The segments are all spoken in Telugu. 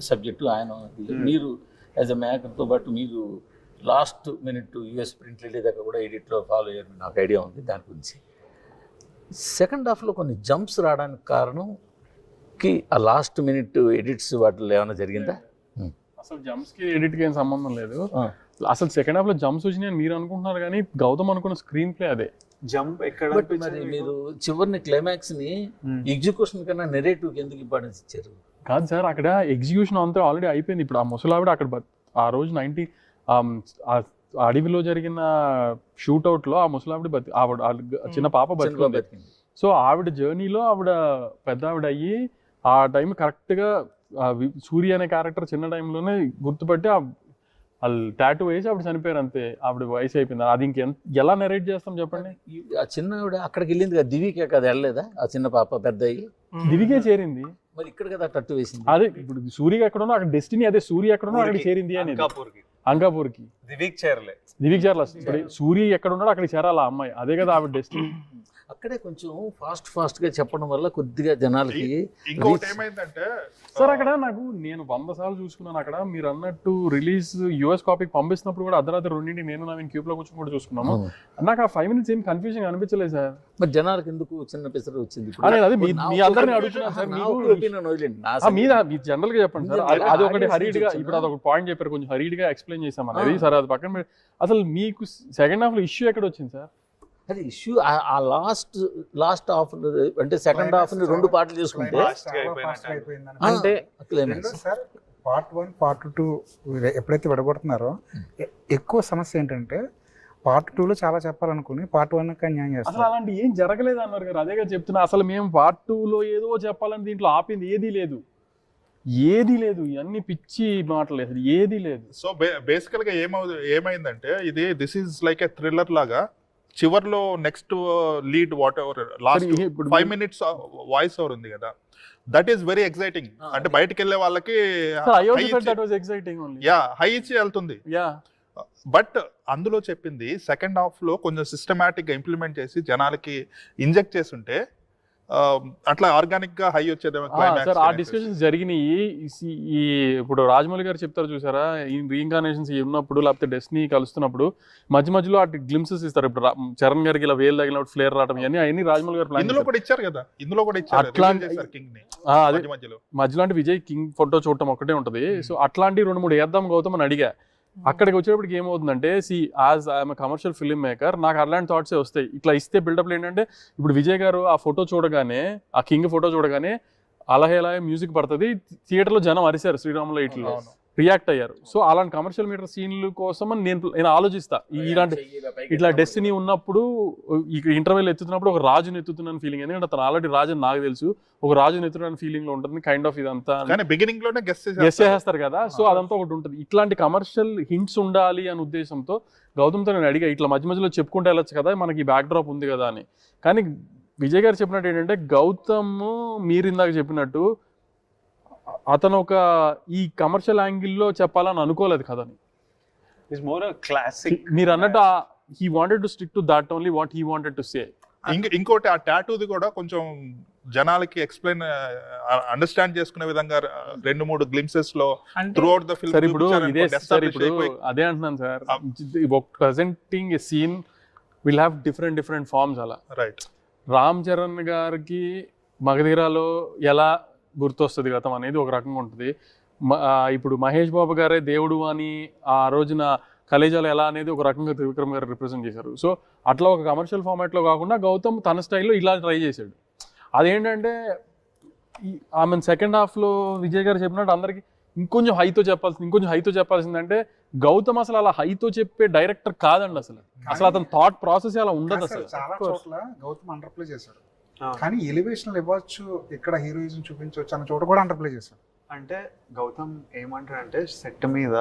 సబ్జెక్టు ఆయన. మీరు యాజ్ అ మేకర్తో పాటు మీరు లాస్ట్ మినిట్ యూఎస్ ప్రింట్ వెళ్ళేదాకా కూడా ఎడిట్లో ఫాలో అయ్యారు, నాకు ఐడియా ఉంది దాని గురించి. సెకండ్ హాఫ్లో కొన్ని జంప్స్ రావడానికి కారణంకి ఆ లాస్ట్ మినిట్ ఎడిట్స్ వాటిలో ఏమైనా జరిగిందా? అసలు జంప్స్కి ఎడిట్కి ఏం సంబంధం లేదు. అసలు సెకండ్ హాఫ్లో జంప్స్ వచ్చినాయని మీరు అనుకుంటున్నారు, కానీ గౌతమ్ అనుకున్న స్క్రీన్ ప్లే అదే. జంప్ ఎక్కడ మరి మీరు చివరిని క్లైమాక్స్ని ఎగ్జిక్యూషన్ కన్నా నెరేటివ్కి ఎందుకు ఇంపార్టెన్స్ ఇచ్చారు? కాదు సార్, అక్కడ ఎగ్జిక్యూషన్ అంతా ఆల్రెడీ అయిపోయింది. ఇప్పుడు ఆ ముసలావిడ అక్కడ ఆ రోజు అడవిలో జరిగిన షూట్అవుట్లో ఆ ముసలావిడ ఆవిడ చిన్న పాప బతికింది. సో ఆవిడ జర్నీలో ఆవిడ పెద్ద ఆవిడ అయ్యి ఆ టైం కరెక్ట్గా సూర్య అనే క్యారెక్టర్ చిన్న టైంలోనే గుర్తుపట్టి వాళ్ళు టాటూ వేసి ఆవిడ చనిపోయారు అంతే. ఆవిడ వయసు అయిపోయింది. అది ఎలా నెరేట్ చేస్తాం చెప్పండి? ఆ చిన్న ఆవిడ అక్కడికి వెళ్ళింది కదా, దివికే కదా వెళ్ళలేదా? ఆ చిన్న పాప పెద్ద అయ్యి దివికే చేరింది. మరి ఇక్కడ కదా టట్టు వేసింది. అదే ఇప్పుడు సూర్య ఎక్కడున్నా అక్కడ డెస్టినీ, అదే సూర్య ఎక్కడున్నా అక్కడ చేరింది అనేది. అంకాపూర్కి దివిక్ చేరలే. ఇప్పుడు సూర్య ఎక్కడ ఉన్నాడో అక్కడికి చేరాలి ఆ అమ్మాయి, అదే కదా ఆవిడ డెస్టినీ. అక్కడే కొంచెం ఫాస్ట్గా చెప్పడం వల్ల కొద్దిగా జనాలకి. ఇంకోటి ఏమైందంటే సార్ అక్కడ నేను 100 సార్లు చూసుకున్నాను. అక్కడ మీరు అన్నట్టు రిలీజ్ యూఎస్ కాపీకి పంపిస్తున్నప్పుడు కూడా అర్ధరాత్రి 2 నేను నవీన్ క్యూబ్లో కూర్చొని కూడా చూసుకున్నాను. నాకు ఆ 5 minutes ఏం కన్ఫ్యూజన్ అనిపించలేదు సార్. మరి జనాలకు ఎందుకు చిన్న పిసరు వచ్చింది? అదే మీ అందరినీ అడుగుతున్నాను సార్. మీరు జనరల్ గా చెప్పండి సార్. అది ఒకటి హరీడ్గా ఇప్పుడు అదొక పాయింట్ చెప్పారు, కొంచెం హరీడ్గా ఎక్స్ప్లెయిన్ చేసాం అనేది. సార్ అది పక్కన అసలు మీకు సెకండ్ హాఫ్లో ఇష్యూ ఎక్కడ వచ్చింది సార్? అది ఇష్యూ ఆ లాస్ట్ హాఫ్ అంటే సెకండ్ హాఫ్ ని 2 పార్ట్లు చేసుకుంటే అంటే సార్ పార్ట్ 1 పార్ట్ 2 ఎప్పుడైతే విడగొడుతున్నారో ఎక్కువ సమస్య ఏంటంటే పార్ట్ 2లో చాలా చెప్పాలనుకుని పార్ట్ 1 న్యాయం చేస్తారు. అసలు అలాంటి ఏం జరగలేదు అన్నారు గారు, అదేగా చెప్తున్నా. అసలు మేము పార్ట్ 2లో ఏదో చెప్పాలని దీంట్లో ఆపింది ఏదీ లేదు, ఇవన్నీ పిచ్చి మాటలు, అసలు ఏదీ లేదు. సో బేసికల్ గా ఏమైందంటే this is like a thriller లాగా. చివర్లో next lead what ever last 5 minutes voice over ఉంది కదా, దట్ ఈస్ వెరీ ఎక్సైటింగ్. అంటే బయటకు వెళ్ళే వాళ్ళకి హై ఇచ్చి వెళ్తుంది. బట్ అందులో చెప్పింది సెకండ్ హాఫ్ లో కొంచెం సిస్టమాటిక్ గా ఇంప్లిమెంట్ చేసి జనాలకి ఇంజెక్ట్ చేసి ఉంటే అట్లా ఆర్గానిక్ గా హై వచ్చేది. ఆ డిస్కషన్స్ జరిగినాయి. ఇప్పుడు రాజమౌళి గారు చెప్తారు చూసారా, ఈ రీఇన్కార్నేషన్స్ ఉన్నప్పుడు లేకపోతే డెస్టినీ కలుస్తున్నప్పుడు మధ్యలో ఆ గ్లిమ్సెస్ ఇస్తారు. ఇప్పుడు చరణ్ గారికి ఇలా వేలు తగిలినప్పుడు ఫ్లేర్ రావడం అవన్నీ రాజమౌళి గారు ఇందులో కూడా ఇచ్చారు కదా. మధ్యలో అంటే విజయ్ కింగ్ ఫోటో చూడటం ఒకటే ఉంటది. సో అట్లాంటి 2-3 వేద్దాం గౌతమ్ అని అడిగా. అక్కడికి వచ్చేటప్పటికి ఏమవుతుందంటే, as I'm commercial film maker, నాకు అలాంటి థాట్సే వస్తాయి. ఇట్లా ఇస్తే బిల్డప్లు ఏంటంటే, ఇప్పుడు విజయ్ గారు ఆ ఫోటో చూడగానే, ఆ కింగ్ ఫోటో చూడగానే అలా మ్యూజిక్ పడుతుంది, థియేటర్లో జనం అరిశారు, శ్రీరాములు ఇట్లో రియాక్ట్ అయ్యారు. సో అలాంటి కమర్షియల్ మీటర్ సీన్లు కోసం నేను ఆలోచిస్తా. ఇట్లా డెస్టినీ ఉన్నప్పుడు ఇంటర్వెల్ ఎత్తుతున్నప్పుడు ఒక రాజుని ఎత్తుతున్నాను ఫీలింగ్, ఎందుకంటే అతను ఆల్రెడీ రాజు అని నాకు తెలుసు, ఒక రాజుని ఎత్తుతున్న ఫీలింగ్ లో ఉంటుంది కైండ్ ఆఫ్. ఇదంతా బిగినింగ్ లోనే గెస్ చేస్తారు కదా. సో అదంతా ఒకటి ఉంటుంది. ఇట్లాంటి కమర్షియల్ హింట్స్ ఉండాలి అనే ఉద్దేశంతో గౌతమ్తో నేను అడిగా, ఇట్లా మధ్యలో చెప్పుకుంటే వెళ్ళొచ్చు కదా, మనకి బ్యాక్ డ్రాప్ ఉంది కదా అని. కానీ విజయ్ గారు చెప్పినట్టు ఏంటంటే, గౌతమ్ మీరు ఇందాక చెప్పినట్టు అతను ఒక ఈ కమర్షియల్ యాంగిల్లో చెప్పాలని అనుకోలేదు కదని. మీరు అన్నట్టు he wanted to stick to that only what he wanted to say. ఇంకోటి ఆ టాటూది కూడా కొంచెం జనాలకి ఎక్స్ప్లెయిన్ అండర్స్టాండ్ చేసుకునే విధంగా 2-3 గ్లింప్సెస్ లో throughout the film. Sir ఇప్పుడు అదే అంటున్నాను sir, presenting a scene will have different forms. అలా రైట్. రామ్ చరణ్ గారికి మగధీరాలో ఎలా గుర్తొస్తుంది గతం అనేది ఒక రకంగా ఉంటుంది. ఇప్పుడు మహేష్ బాబు గారే దేవుడు అని ఆ రోజున కలేజాలు ఎలా అనేది ఒక రకంగా త్రివిక్రమ్ గారు రిప్రజెంట్ చేశారు. సో అట్లా ఒక కమర్షియల్ ఫార్మాట్లో కాకుండా గౌతమ్ తన స్టైల్లో ఇలా ట్రై చేశాడు. అదేంటంటే ఆమె సెకండ్ హాఫ్లో విజయ్ గారు చెప్పినట్టు అందరికి ఇంకొంచెం హైతో చెప్పాల్సిందంటే, గౌతమ్ అసలు అలా హైతో చెప్పే డైరెక్టర్ కాదండి. అసలు అతని థాట్ ప్రాసెస్ అలా ఉండదు. అసలు చాలా చోట్ల గౌతమ్ అండర్ప్లే చేశాడు, కానీ ఎలివేషన్ ఇవ్వచ్చు, ఇక్కడ హీరోయిజం చూపించవచ్చు అన్న చోట కూడా అండర్ప్లే చేశాడు. అంటే గౌతమ్ ఏమంటాడంటే, సెట్ మీద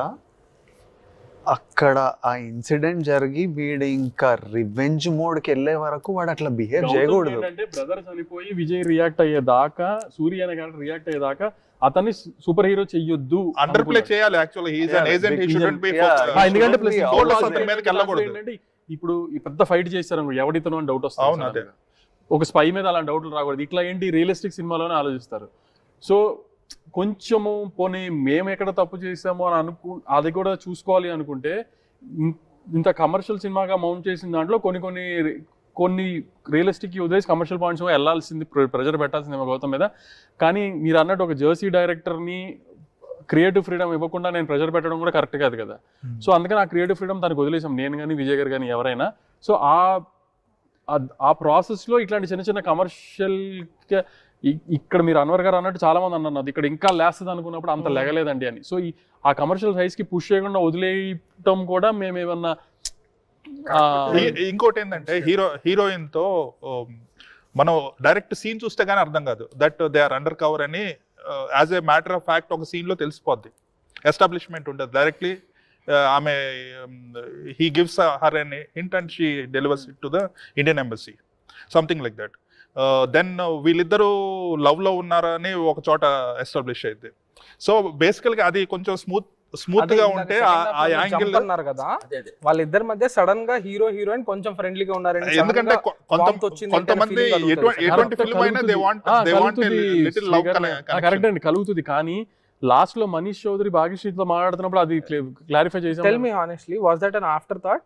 అక్కడ ఆ ఇన్సిడెంట్ జరిగి వీడు ఇంకా రివెంజ్ మోడ్కి వెళ్ళే వరకు వాడు అట్లా బిహేవ్ చేయకూడదు. అంటే బ్రదర్ చనిపోయి విజయ్ రియాక్ట్ అయ్యేదాకా, సూర్య అనే క్యారెక్టర్ రియాక్ట్ అయ్యేదాకా అతన్ని సూపర్ హీరో చెయ్యొద్దు, అండర్ ప్లే చేయాలి. Actually he is an agent, he shouldn't be ఎందుకంటే ప్లస్ మీదకి వెళ్ళకూడదు. ఇప్పుడు ఈ పెద్ద ఫైట్ చేస్తారు, ఎవడితనో అని డౌట్ వస్తుంది, ఒక స్పై మీద అలాంటి డౌట్లు రాకూడదు. ఇట్లా ఏంటి రియలిస్టిక్ సినిమాలోనే ఆలోచిస్తారు. సో కొంచెము పోనీ మేము ఎక్కడ తప్పు చేసామో అని అది కూడా చూసుకోవాలి అనుకుంటే ఇంత కమర్షియల్ సినిమాగా మౌంట్ చేసిన దాంట్లో కొన్ని రియలిస్టిక్ వదిలేసి కమర్షియల్ పాయింట్స్ వెళ్ళాల్సింది, ప్రెజర్ పెట్టాల్సింది గౌతమ్ మీద. కానీ మీరు అన్నట్టు ఒక జెర్సీ డైరెక్టర్ని క్రియేటివ్ ఫ్రీడమ్ ఇవ్వకుండా నేను ప్రెజర్ పెట్టడం కూడా కరెక్ట్ కాదు కదా. సో అందుకని ఆ క్రియేటివ్ ఫ్రీడమ్ తనకు వదిలేసాం, నేను కానీ విజయ్ గారు కానీ ఎవరైనా. సో ఆ ప్రాసెస్లో ఇట్లాంటి చిన్న చిన్న కమర్షియల్ ఇక్కడ మీరు అన్వర్ గారు అన్నట్టు చాలా మంది అన్నారు ఇక్కడ ఇంకా లేస్తుంది అనుకున్నప్పుడు అంత లెగలేదండి అని. సో ఆ కమర్షియల్ సైజ్కి పుష్ చేయకుండా వదిలేయటం కూడా మేము ఏమన్నా. ఇంకోటి ఏంటంటే హీరోయిన్ తో మనం డైరెక్ట్ సీన్ చూస్తే గానీ అర్థం కాదు that they are under cover అని. As a matter of fact ఒక సీన్ లో తెలిసిపోద్ది, ఎస్టాబ్లిష్మెంట్ ఉంటుంది డైరెక్ట్లీ. ఆమె he gives her an hint and she delivers it to the Indian embassy, something like that. Then వీళ్ళిద్దరూ లవ్ లో ఉన్నారని ఒక చోట ఎస్టాబ్లిష్ అయింది. సో బేసికల్ గా అది కొంచెం స్మూత్ గా ఉంటే ఆ యాంగిల్ అన్నారు కదా, వాళ్ళిద్దరి మధ్య సడన్ గా హీరో హీరోయిన్ కొంచెం ఫ్రెండ్లీగా ఉన్నారని. ఎందుకంటే కొంతమంది ఎటువంటి ఫిల్మ్ అయినా they want little love correct అండి, కలుగుతుంది. కానీ లాస్ట్ లో మనీష్ చౌదరి భాగ్యశ్రీతో మాట్లాడుతున్నప్పుడు అది క్లారిఫై చేసాం. Tell me honestly, was that an after thought?